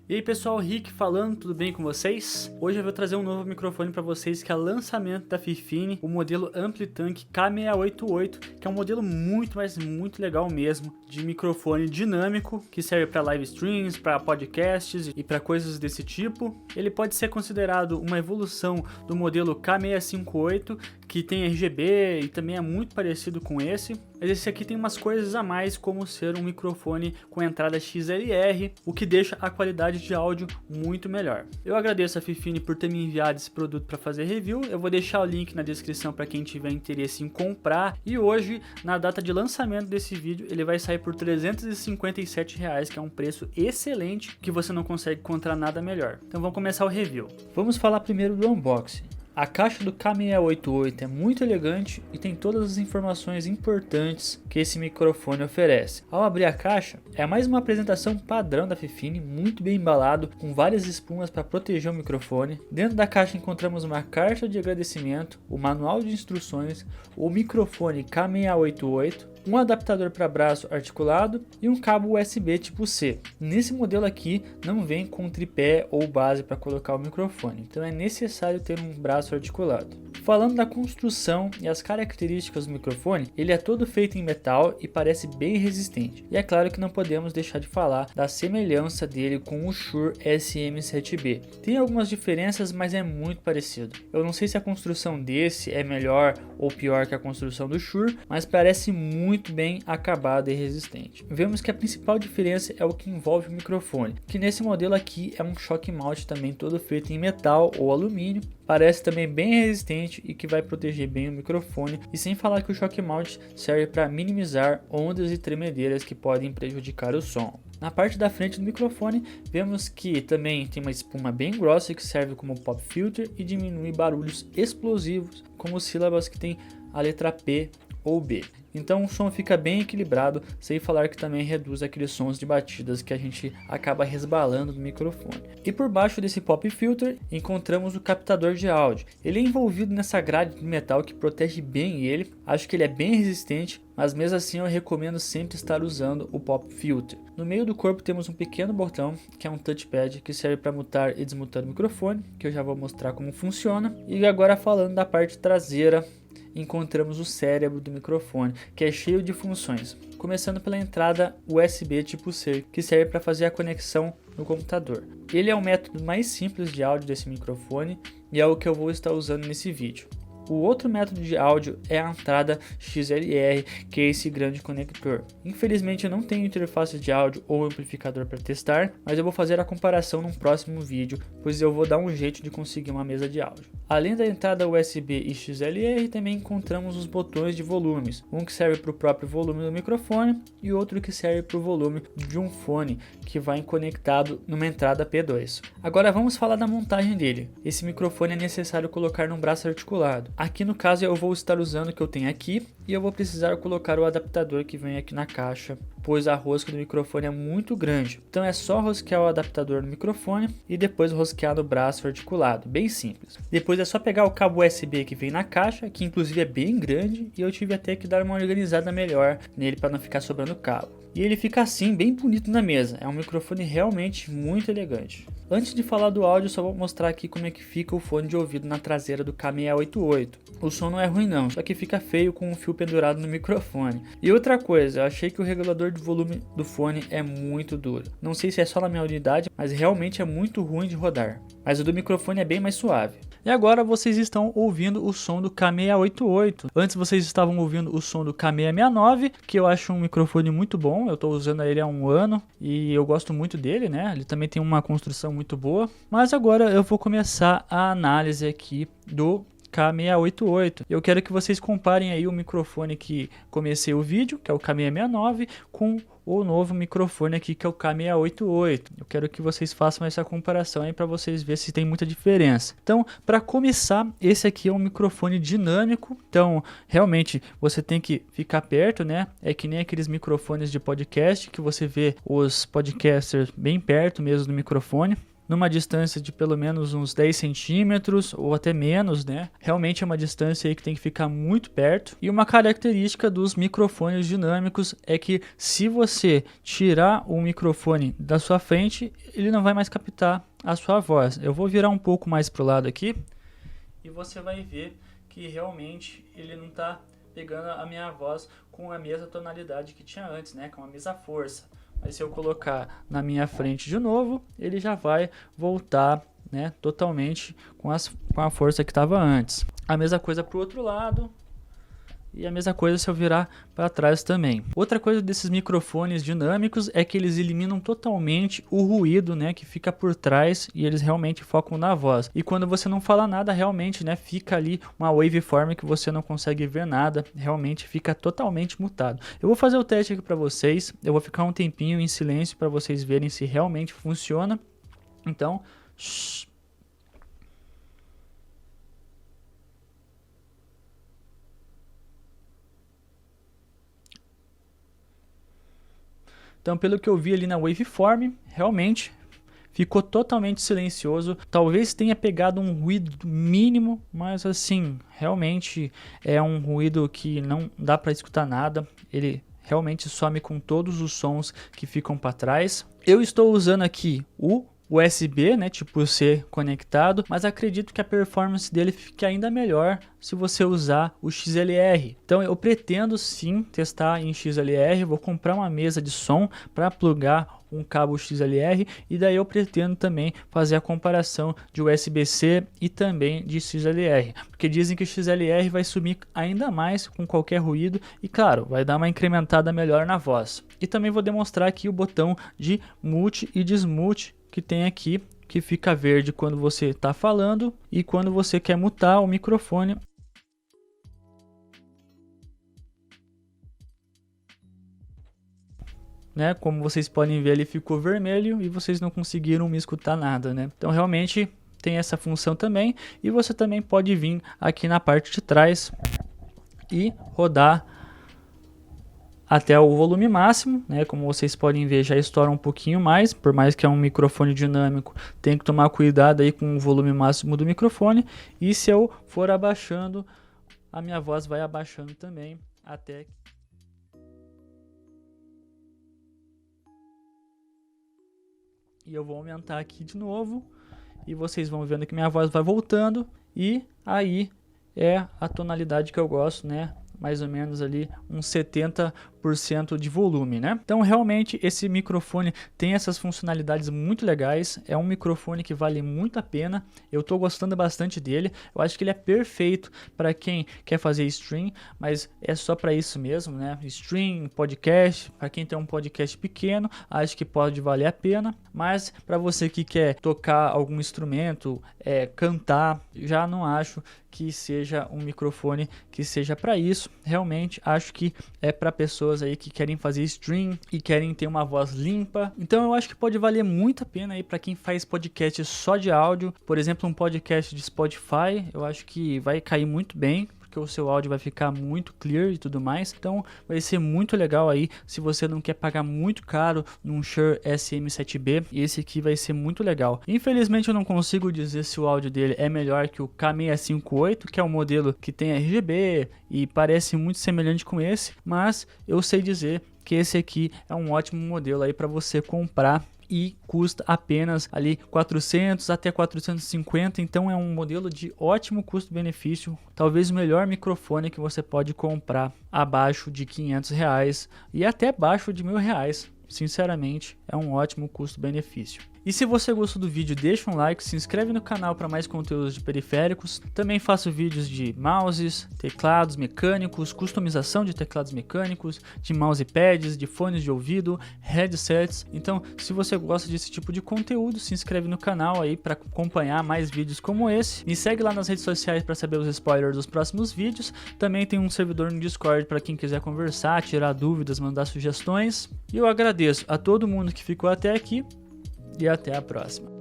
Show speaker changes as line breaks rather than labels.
E aí pessoal, Rick falando, tudo bem com vocês? Hoje eu vou trazer um novo microfone para vocês que é lançamento da Fifine, o modelo AmpliTank K688, que é um modelo muito legal mesmo, de microfone dinâmico, que serve para live streams, para podcasts e para coisas desse tipo. Ele pode ser considerado uma evolução do modelo K658, que tem RGB e também é muito parecido com esse. Mas esse aqui tem umas coisas a mais, como ser um microfone com entrada XLR, o que deixa a qualidade de áudio muito melhor. Eu agradeço a Fifine por ter me enviado esse produto para fazer review. Eu vou deixar o link na descrição para quem tiver interesse em comprar. E hoje, na data de lançamento desse vídeo, ele vai sair por R$ 357 reais, que é um preço excelente, que você não consegue encontrar nada melhor. Então vamos começar o review. Vamos falar primeiro do unboxing. A caixa do K688 é muito elegante e tem todas as informações importantes que esse microfone oferece. Ao abrir a caixa, é mais uma apresentação padrão da Fifine, muito bem embalado, com várias espumas para proteger o microfone. Dentro da caixa encontramos uma carta de agradecimento, o manual de instruções, o microfone K688, um adaptador para braço articulado e um cabo USB tipo C. Nesse modelo aqui não vem com tripé ou base para colocar o microfone, então é necessário ter um braço articulado. Falando da construção e as características do microfone, ele é todo feito em metal e parece bem resistente. E é claro que não podemos deixar de falar da semelhança dele com o Shure SM7B. Tem algumas diferenças, mas é muito parecido. Eu não sei se a construção desse é melhor ou pior que a construção do Shure, mas parece muito bem acabado e resistente. Vemos que a principal diferença é o que envolve o microfone, que nesse modelo aqui é um shock mount também todo feito em metal ou alumínio. Parece também bem resistente e que vai proteger bem o microfone, e sem falar que o shock mount serve para minimizar ondas e tremedeiras que podem prejudicar o som. Na parte da frente do microfone, vemos que também tem uma espuma bem grossa que serve como pop filter e diminui barulhos explosivos, como sílabas que tem a letra P ou B. Então o som fica bem equilibrado, sem falar que também reduz aqueles sons de batidas que a gente acaba resbalando no microfone. E por baixo desse pop filter encontramos o captador de áudio. Ele é envolvido nessa grade de metal que protege bem ele. Acho que ele é bem resistente, mas mesmo assim eu recomendo sempre estar usando o pop filter. No meio do corpo temos um pequeno botão que é um touchpad que serve para mutar e desmutar o microfone, que eu já vou mostrar como funciona. E agora falando da parte traseira, encontramos o cérebro do microfone, que é cheio de funções, começando pela entrada USB tipo C, que serve para fazer a conexão no computador. Ele é o método mais simples de áudio desse microfone e é o que eu vou estar usando nesse vídeo. O outro método de áudio é a entrada XLR, que é esse grande conector. Infelizmente eu não tenho interface de áudio ou amplificador para testar, mas eu vou fazer a comparação num próximo vídeo, pois eu vou dar um jeito de conseguir uma mesa de áudio. Além da entrada USB e XLR, também encontramos os botões de volumes, um que serve para o próprio volume do microfone e outro que serve para o volume de um fone que vai conectado numa entrada P2. Agora vamos falar da montagem dele. Esse microfone é necessário colocar num braço articulado. Aqui no caso eu vou estar usando o que eu tenho aqui e eu vou precisar colocar o adaptador que vem aqui na caixa, pois a rosca do microfone é muito grande. Então é só rosquear o adaptador no microfone e depois rosquear no braço articulado, bem simples. Depois é só pegar o cabo USB que vem na caixa, que inclusive é bem grande, e eu tive até que dar uma organizada melhor nele para não ficar sobrando cabo. E ele fica assim, bem bonito na mesa. É um microfone realmente muito elegante. Antes de falar do áudio, só vou mostrar aqui como é que fica o fone de ouvido na traseira do K688. O som não é ruim não, só que fica feio com um fio pendurado no microfone. E outra coisa, eu achei que o regulador de volume do fone é muito duro. Não sei se é só na minha unidade, mas realmente é muito ruim de rodar. Mas o do microfone é bem mais suave. E agora vocês estão ouvindo o som do K688. Antes vocês estavam ouvindo o som do K669, que eu acho um microfone muito bom. Eu estou usando ele há um ano e eu gosto muito dele, né? Ele também tem uma construção muito boa. Mas agora eu vou começar a análise aqui do K688. Eu quero que vocês comparem aí o microfone que comecei o vídeo, que é o K669, com o novo microfone aqui, que é o K688. Eu quero que vocês façam essa comparação aí para vocês verem se tem muita diferença. Então, para começar, esse aqui é um microfone dinâmico. Então, realmente, você tem que ficar perto, né? É que nem aqueles microfones de podcast que você vê os podcasters bem perto mesmo do microfone. numa distância de pelo menos uns 10 centímetros ou até menos, né? Realmente é uma distância aí que tem que ficar muito perto. E uma característica dos microfones dinâmicos é que se você tirar o microfone da sua frente, ele não vai mais captar a sua voz. Eu vou virar um pouco mais pro lado aqui e você vai ver que realmente ele não está pegando a minha voz com a mesma tonalidade que tinha antes, né? Com a mesma força. Mas se eu colocar na minha frente de novo, ele já vai voltar, né, totalmente com a força que estava antes. A mesma coisa para o outro lado. E a mesma coisa se eu virar para trás também. Outra coisa desses microfones dinâmicos é que eles eliminam totalmente o ruído, né, que fica por trás, e eles realmente focam na voz. E quando você não fala nada, realmente, né, fica ali uma waveform que você não consegue ver nada, realmente fica totalmente mutado. Eu vou fazer o teste aqui para vocês, eu vou ficar um tempinho em silêncio para vocês verem se realmente funciona. Então, shh. Então, pelo que eu vi ali na waveform, realmente ficou totalmente silencioso. Talvez tenha pegado um ruído mínimo, mas assim, realmente é um ruído que não dá para escutar nada. Ele realmente some com todos os sons que ficam para trás. Eu estou usando aqui o USB, né, tipo C conectado, mas acredito que a performance dele fique ainda melhor se você usar o XLR. Então eu pretendo sim testar em XLR, vou comprar uma mesa de som para plugar um cabo XLR e daí eu pretendo também fazer a comparação de USB-C e também de XLR, porque dizem que o XLR vai sumir ainda mais com qualquer ruído e claro, vai dar uma incrementada melhor na voz. E também vou demonstrar aqui o botão de mute e desmute que tem aqui, que fica verde quando você está falando e quando você quer mutar o microfone. Né? Como vocês podem ver, ele ficou vermelho e vocês não conseguiram me escutar nada, né? Então realmente tem essa função também e você também pode vir aqui na parte de trás e rodar até o volume máximo, né? Como vocês podem ver, já estoura um pouquinho mais, por mais que é um microfone dinâmico, tem que tomar cuidado aí com o volume máximo do microfone. E se eu for abaixando, a minha voz vai abaixando também até e eu vou aumentar aqui de novo e vocês vão vendo que minha voz vai voltando e aí é a tonalidade que eu gosto, né? Mais ou menos ali uns 70% de volume, né? Então realmente esse microfone tem essas funcionalidades muito legais, é um microfone que vale muito a pena, eu tô gostando bastante dele, eu acho que ele é perfeito para quem quer fazer stream, mas é só para isso mesmo, né? Stream, podcast, para quem tem um podcast pequeno, acho que pode valer a pena, mas para você que quer tocar algum instrumento, cantar, já não acho que seja um microfone que seja para isso. Realmente acho que é para pessoas aí que querem fazer stream e querem ter uma voz limpa. Então eu acho que pode valer muito a pena aí para quem faz podcast só de áudio, por exemplo, um podcast de Spotify. Eu acho que vai cair muito bem, porque o seu áudio vai ficar muito clear e tudo mais. Então vai ser muito legal aí se você não quer pagar muito caro num Shure SM7B. E esse aqui vai ser muito legal. Infelizmente eu não consigo dizer se o áudio dele é melhor que o K658, que é um modelo que tem RGB e parece muito semelhante com esse, mas eu sei dizer que esse aqui é um ótimo modelo aí para você comprar e custa apenas ali 400 até 450, então é um modelo de ótimo custo-benefício, talvez o melhor microfone que você pode comprar abaixo de R$500 e até abaixo de R$1.000. Sinceramente, é um ótimo custo-benefício. E se você gostou do vídeo, deixa um like, se inscreve no canal para mais conteúdos de periféricos. Também faço vídeos de mouses, teclados mecânicos, customização de teclados mecânicos, de mousepads, de fones de ouvido, headsets. Então, se você gosta desse tipo de conteúdo, se inscreve no canal aí para acompanhar mais vídeos como esse. Me segue lá nas redes sociais para saber os spoilers dos próximos vídeos. Também tem um servidor no Discord para quem quiser conversar, tirar dúvidas, mandar sugestões. E eu agradeço a todo mundo que ficou até aqui. E até a próxima.